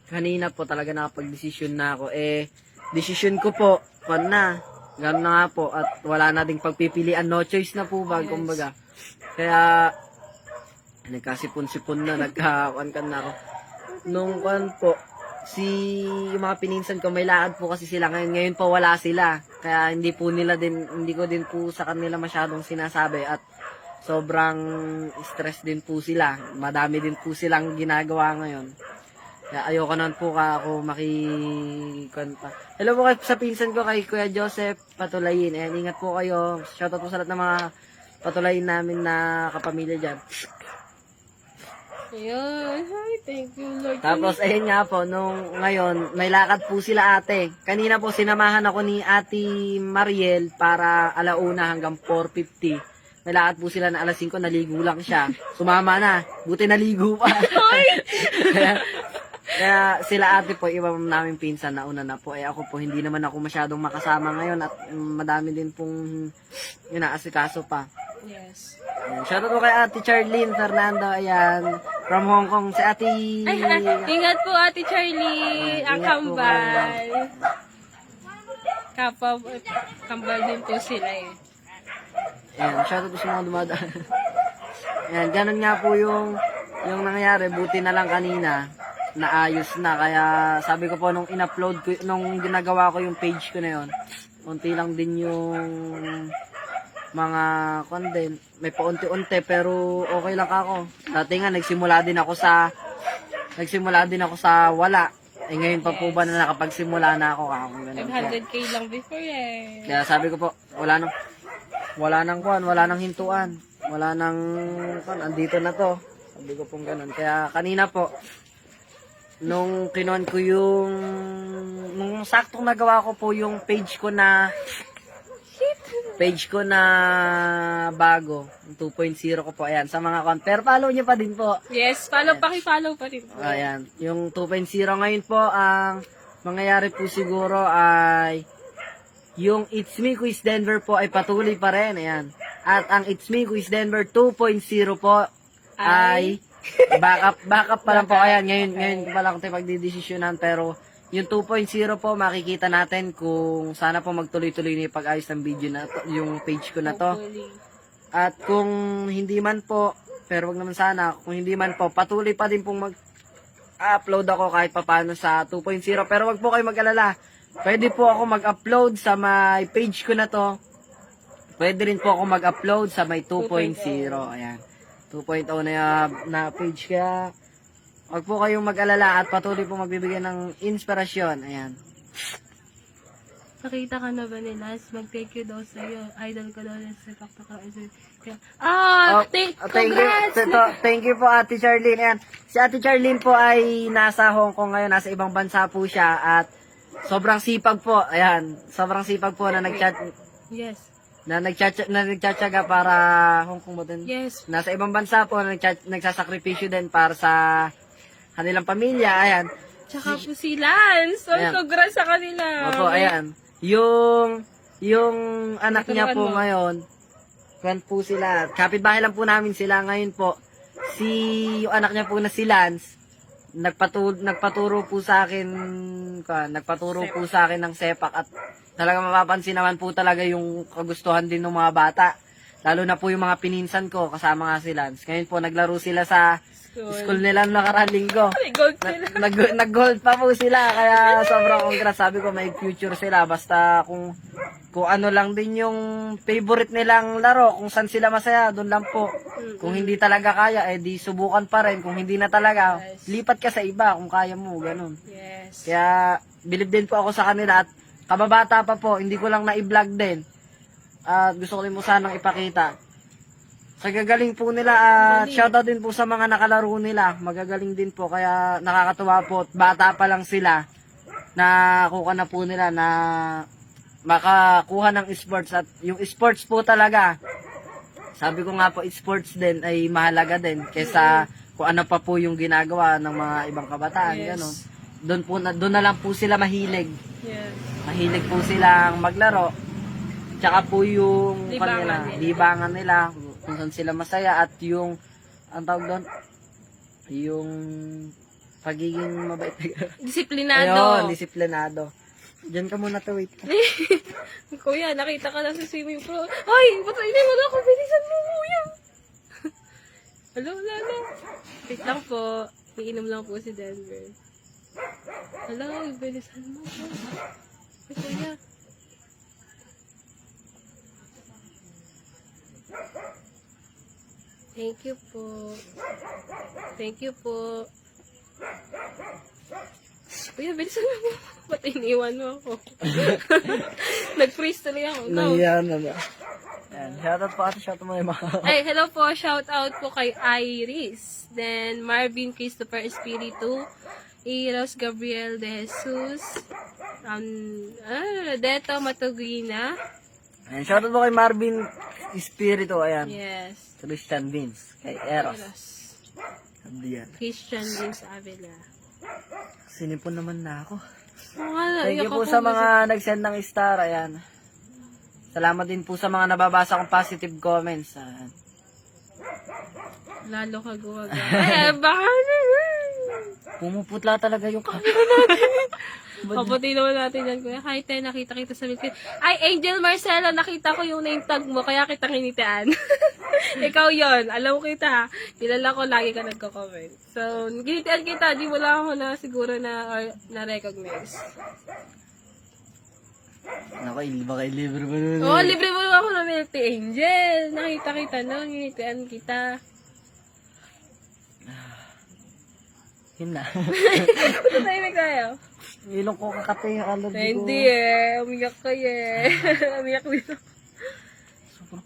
kanina po talaga nakapag-desisyon na ako. Desisyon ko po, na. Ganun na nga po. At wala na ding pagpipilian. No choice na po ba, kumbaga. Kaya, nagkasipon-sipon na, nagkakuan na ako. Nung kuan po, yung mga pininsan ko, may lakad po kasi sila ngayon. Ngayon po wala sila. Kaya hindi ko din po sa kanila masyadong sinasabi. At sobrang stress din po sila. Madami din po silang ginagawa ngayon. Kaya ayoko naman po ako makikanta. Hello po sa pinsan ko, kay Kuya Joseph Patulayin. Ayan, ingat po kayo. Shoutout po sa lahat ng mga patulayin namin na kapamilya dyan. Ayun. Hi, thank you, Lord. Tapos, ayun nga po, nung ngayon, may lakad po sila ate. Kanina po, sinamahan ako ni Ate Mariel para alauna hanggang 4:50. May lakad po sila na alas 5, naligo lang siya. Sumama na. Buti naligo pa. Kaya sila ate po, iba namin pinsan na una na po. Ako po, hindi naman ako masyadong makasama ngayon at madami din pong inaasikaso pa. Yes. Shoutout po kay Ate Charlene Fernando, ayan, from Hong Kong. Si Ate... Ay, ingat po, Ate Charlie. Ang Ingat po kambal. Kambal din po sila eh. Ayan, shoutout po sa mga dumadaan. Ayan, ganun nga po yung nangyari. Buti na lang kanina, naayos na. Kaya sabi ko po, nung in-upload ko, nung ginagawa ko yung page ko na yon, unti lang din yung mga content. May paunti-unti, pero okay lang ako. Dati nga, nagsimula din ako sa wala. Ngayon pa po ba na nakapagsimula na ako? Ganun. 500k lang before eh. Kaya sabi ko po, wala nang hintuan. Wala nang andito na to. Sabi ko pong ganun. Kaya kanina po, nung kinuan ko nung saktong nagawa ko po yung page ko na bago, yung 2.0 ko po, ayan, sa mga pero follow nyo pa din po. Yes, paki-follow pa rin po. Ayan, yung 2.0 ngayon po, ang mangyayari po siguro ay yung It's Me Quiz Denver po ay patuloy pa rin, ayan. At ang It's Me Quiz Denver 2.0 po ay backup pa lang po, ayan, ngayon pa lang tayo pagdidesisyonan, pero yung 2.0 po, makikita natin kung sana po magtuloy-tuloy na yung pag-ayos ng video na to, yung page ko na to. Hopefully. At kung hindi man po, pero wag naman sana, kung hindi man po, patuloy pa din pong mag-upload ako kahit papano sa 2.0. Pero wag po kayo mag-alala. Pwede po ako mag-upload sa may page ko na to. Pwede rin po ako mag-upload sa may 2.0. Ayan. 2.0 na page. Kaya wag po kayong mag-alala at patuloy po magbibigay ng inspirasyon. Ayan. Nakita ka na ba ni Lance? Mag-thank you daw sa'yo. Idol ko daw yan sa Kaktakar. Thank you po Ate Charlene. Ayan. Si Ate Charlene po ay nasa Hong Kong ngayon. Nasa ibang bansa po siya. At sobrang sipag po. Ayan. Sobrang sipag po na nag-chat. Yes. Na nagtsatsaga para Hong Kong mo din. Yes. Nasa ibang bansa po nagsasakripisyo din para sa kanilang pamilya. Ayan. Tsaka po si Lance. So, Ayan. congrats sa kanila. Opo, ayan. Yung anak niya po Naturuan mo. ngayon, kwan po sila. Kapitbahay lang po namin sila ngayon po. Yung anak niya po na si Lance, nagpaturo po sa akin ng sepak at talaga mapapansin naman po talaga yung kagustuhan din ng mga bata. Lalo na po yung mga pininsan ko, kasama nga si Lance. Ngayon po, naglaro sila sa school nila noong nakaraang linggo. May gold sila. Nag-gold pa po sila, kaya sobrang congrats. Sabi ko may future sila, basta kung ano lang din yung favorite nilang laro, kung saan sila masaya, doon lang po. Kung hindi talaga kaya, di subukan pa rin. Kung hindi na talaga, lipat ka sa iba kung kaya mo, ganun. Yes. Kaya, bilib din po ako sa kanila at kababata pa po, hindi ko lang na-vlog din. At gusto ko rin po sanang ipakita. Sa gagaling po nila at shoutout din po sa mga nakalaro nila. Magagaling din po kaya nakakatuwa po. Bata pa lang sila. Nakuha na po nila na makakuha ng sports at yung sports po talaga. Sabi ko nga po, sports din ay mahalaga din kaysa kung ano pa po yung ginagawa ng mga ibang kabataan, Yes. gano'n. Doon na lang po sila mahilig. Yes. Mahilig po silang maglaro. Tsaka po yung Libangan nila. libangan nila, kung saan sila masaya at yung, ang tawag doon, yung pagiging mabait. Disiplinado. Ayun, disiplinado. Diyan ka muna to, wait ka. Kuya, nakita ka na sa swimming pool. Ay, patayin mo na ako. Bilisan mo, kuya. Hello. Wait lang po. Iinom lang po si Denver. Hello, bilisan mo. Ay, kuya. Thank you po. Thank you po. Kuya, bilisan mo. Ba't iniwan mo ako? Nag-freeze tuloy ako. Go. Nangyayari na ba? Ayan, shoutout po ate, shoutout mo yung mga... Ay, hello po. Shout out po kay Iris. Then, Marvin Christopher Espiritu. Eros Gabriel De Jesus. Deto Matugina. Ayan, shoutout po kay Marvin Espiritu, ayan. Yes. Christian Vince, kay Eros. Eros. Sabi yan. Christian Vince Avila. Sinipon naman na ako. Wala, Thank you iyak po ako. sa mga nag-send ng star, ayan. Salamat din po sa mga nababasa kong positive comments. Ayan. Lalo ka guwaga. Ay, baka naman. Pumuputla talaga yung camera natin. Kaputi naman natin yan, kuya. Hi, te, nakita kita sa video. Ay, Angel Marcela, nakita ko yung name tag mo, kaya kita kinitian. Ikaw yon, alam ko kita. Kilala ko, lagi ka nagko-comment. So, kinitian kita, di mo lang ako na siguro na-recognize. Naku, baka libre ba nun? Oo, libre mo naman ako ng Milk Tea Angel. Nakita kita no, kinitian kita. Yun na. Ito tayo na tayo. Ilong ko kakate, kalod ko. Hindi eh, umiyak ka eh. Umiyak din ako.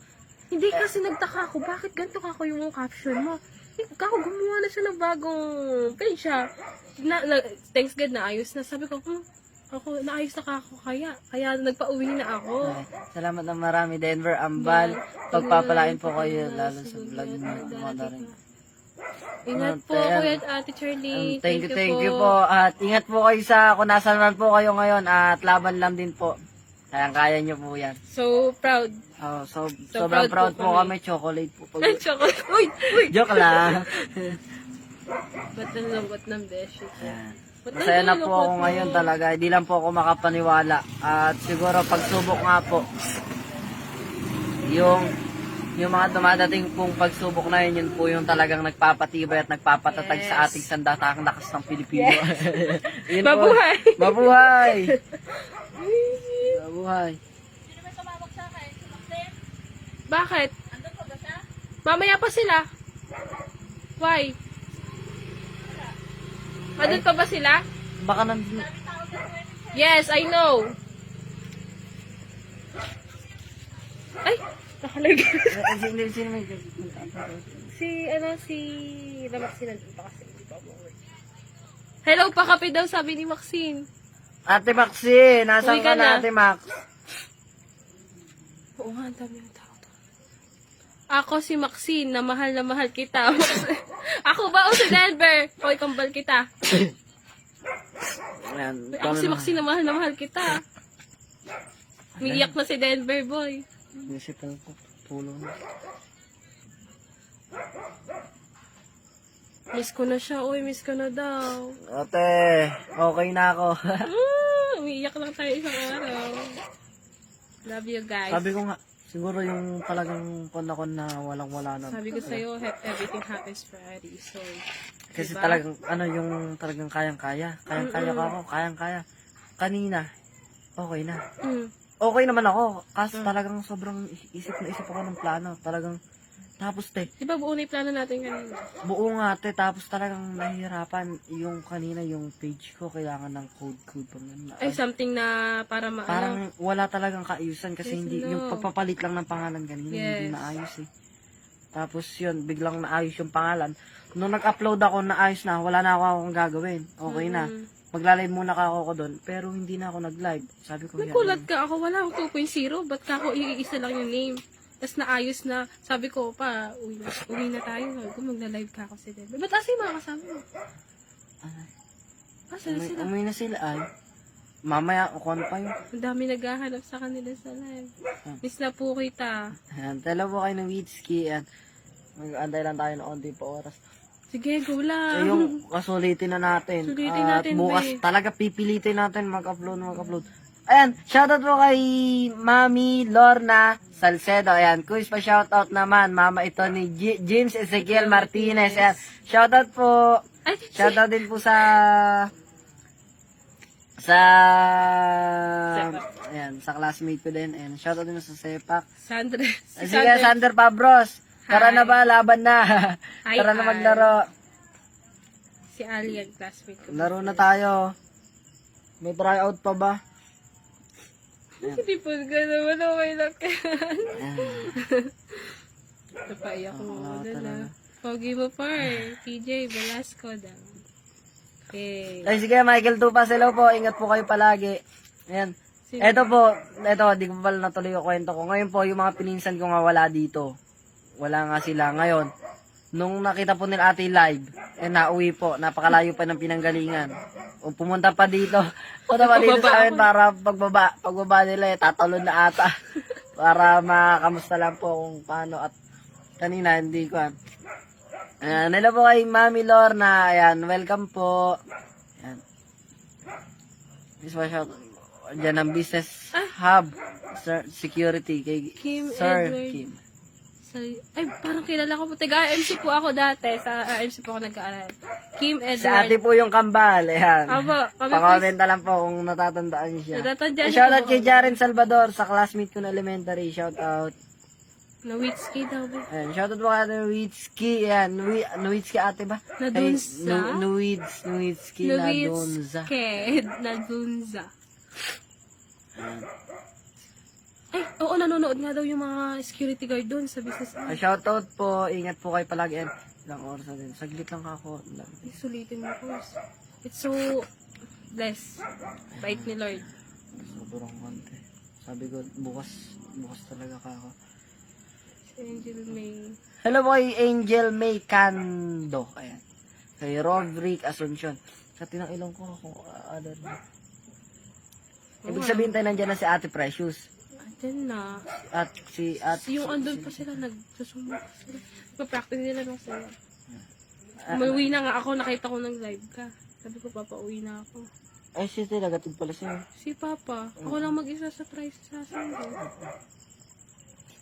Hindi kasi nagtaka ako, bakit ganito kako yung caption mo? Kako, gumawa na siya ng bagong page siya. Thanks God, naayos na. Sabi ko, ako, naayos na kako kaya nagpa-uwi na ako. Ay, salamat na marami, Denver Ambal. Pagpapalain po kayo, lalo sa vlog mo. Ingat po, Ayan. Kuya at Ate Charlie. Thank you po. At ingat po kayo kung nasan man po kayo ngayon. At laban lang din po. Kaya nyo po yan. So proud. Oh, sobrang proud po kami. Chocolate po. Chocolate. Uy! Joke lang. Ba't ang lambot ng beshi? Ayan. Ba't Masaya na po nalulungkot ako mo? ngayon talaga. Hindi lang po ako makapaniwala. At siguro pagsubok nga po. Yung mga dumadating pong pagsubok na yun po yung talagang nagpapatibay at nagpapatatag Yes. sa ating sandatang lakas ng Pilipino. Yun po. Mabuhay! Mabuhay! Mabuhay! Bakit? Mamaya pa sila. Why? Andun pa ba sila? Baka nandun... Yes, I know. Ay, nakalagay. Sino may... si Maxine nandito kasi. Hindi pa umuwi. Hello, pakape daw sabi ni Maxine. Ate Maxine! Nasaan Uwi ka ka na. na, Ate Max? Oo nga, ang dami ng tao to. Ako si Maxine, na mahal kita. Ako ba o si Denver? Hoy, kambal kita. Ayan, Ako si Maxine, na mahal kita. Umiiyak na si Denver, boy. Isipan ko. Pulo na. Miss ko na siya, uy, miss ko na daw. Ate, okay na ako. Umiiyak lang tayo isang araw. Love you guys. Sabi ko nga, siguro yung talagang panakon na walang-wala na. Sabi ko sa'yo, everything happens Friday. So, Kasi diba? talagang, yung talagang kayang-kaya. Kayang-kaya ko ako, kayang-kaya. Kanina, okay na. Okay naman ako. Kaso talagang sobrang isip ako ng plano. Talagang, tapos Di ba buo na yung plano natin kanina? buo nga tapos talagang nahihirapan yung kanina yung page ko. Kailangan ng code pa man. Ay, something na para Parang wala talagang kaayusan kasi Yes, hindi, no. yung pagpapalit lang ng pangalan kanina, hindi Yes. naayos eh. Tapos yun, biglang naayos yung pangalan. Nung nag-upload ako, naayos na, wala na akong gagawin. Okay na. magla-live muna ka ako doon. Pero hindi na ako nag-live. Sabi ko, Nagulat ka ako, wala akong 2.0. Ba't ka ako iisa lang yung name? Tapos naayos na, sabi ko pa, uwi na tayo. Sabi ko, magla-live ka ako si Denver. Ba't asa yung mga kasama mo? Asa na sila? Umuwi na sila ay. Mamaya, kung ano pa yun. Ang dami naghahanap sa kanila sa live. Miss na po kita. Ayan, tala po kayo ng Witski. Ayan. Mag-antay lang tayo ng onti pa oras. Sige, go So, lang. yung kasulitin na natin. Sulitin At natin, bukas be. talaga pipilitin natin mag-upload. Ayan, shoutout po kay Mami Lorna Salcedo. Ayan, quiz pa shoutout naman. Mama ito ni James Ezekiel Martinez. Ayan, shoutout po. Ay, Shoutout din po sa ayan, sa classmate ko din. Ayan, shoutout din sa Sepak. Sandra. Si Sige, Sander Pabros. Tara Hi. na ba? Laban na. Hi, Tara na Al. maglaro. Si Ali, ang classmate ko. Laro na tayo. May tryout pa ba? Hindi po naman, okay lang ka. Ayan. Napaiyak ko. Oo, Ano na. talaga. Pogi mo par. TJ Velasco daw. Okay. Ay, sige, Michael Tupas. Hello po. Ingat po kayo palagi. Ayan. Sino? Eto, di ko pala natuloy yung kwento ko. Ngayon po, yung mga pininsan ko nga wala dito. Wala nga sila. Ngayon, nung nakita po nila ate live, nauwi po. Napakalayo pa ng pinanggalingan. O pumunta pa dito. Punta pa dito sa amin para pagbaba nila, tatalon na ata. Para makamusta lang po kung paano. At kanina, hindi ko. Ayan, hello po kay Mami Lorna. Ayan, welcome po. Ayan. This was out. Diyan ang business hub. Sir, security. Kay Kim Sir Edward. Kim. Ay, parang kilala ko po. Taga-MC po ako dati. Sa MC po ako nag-aaral. Kim Edward. Sa ate po yung kambal. Ayan. Aba, kami po. Pakomenta lang po kung natatandaan niyo siya. Natatandaan niyo Shoutout po kay ako. Jaren Salvador sa classmate ko na elementary. Shoutout. Nawitski daw ba? Ayan, shoutout po kay Nowitzki. Ayan, Nowitzki ate ba? Nadunza? Nowitzki Nadunza. Nadunza. Ay, oo, nanonood nga daw yung mga security guard doon sa business. Shoutout po. Ingat po kayo palagi. Ayan, ilang oras na din. Saglit lang ako. Ay, sulitin mo po. It's so blessed. Bait ni Lord. Sobrang konti. Sabi ko, bukas talaga ka ako. Si Angel May. Hello po kay Angel May Cando. Ayan. Kay Rodrick Asuncion. Sa tinang ilong ko ako. Ibig sabihin tayo nandiyan na si Ate Precious. Andyan na. At Yung andun pa sila, nagsusumba pa sila. Mag-practice nila ng sila. Umuwi na nga ako, nakita ko ng live ka. Sabi ko, Papa, uwi na ako. ay siya nagatid pala siya. Si Papa, ako lang mag-isa sa price sa Sunday.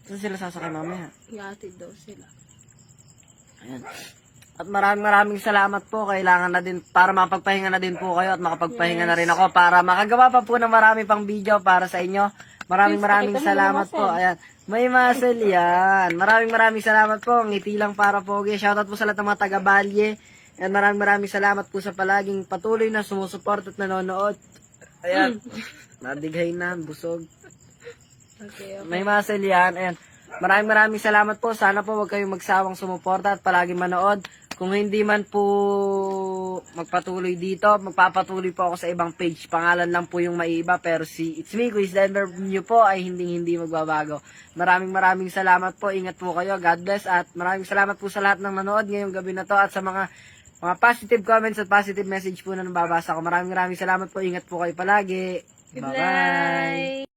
Saan sila sasakay mamaya? Iatid daw sila. Ayan. At maraming salamat po. Kailangan na din, para mapagpahinga na din po kayo at makapagpahinga na rin ako para makagawa pa po ng marami pang video para sa inyo. Maraming salamat po. Ayan. May muscle yan. Maraming salamat po. Ngiti lang para pogi. Shoutout po sa lahat ng mga taga-Balye. At maraming salamat po sa palaging patuloy na sumusuport at nanonood. Ayan. Nadighay na, busog. Okay. May muscle yan. Ayan. Maraming salamat po. Sana po huwag kayong magsawang sumuporta at palaging manood. Kung hindi man po magpatuloy dito, magpapatuloy po ako sa ibang page. Pangalan lang po yung maiiba, pero si It's Me, Quiz Denver nyo po ay hindi magbabago. Maraming salamat po. Ingat po kayo. God bless. At maraming salamat po sa lahat ng nanood ngayong gabi na to at sa mga positive comments at positive message po na nababasa ko. Maraming salamat po. Ingat po kayo palagi. Good Bye-bye. night.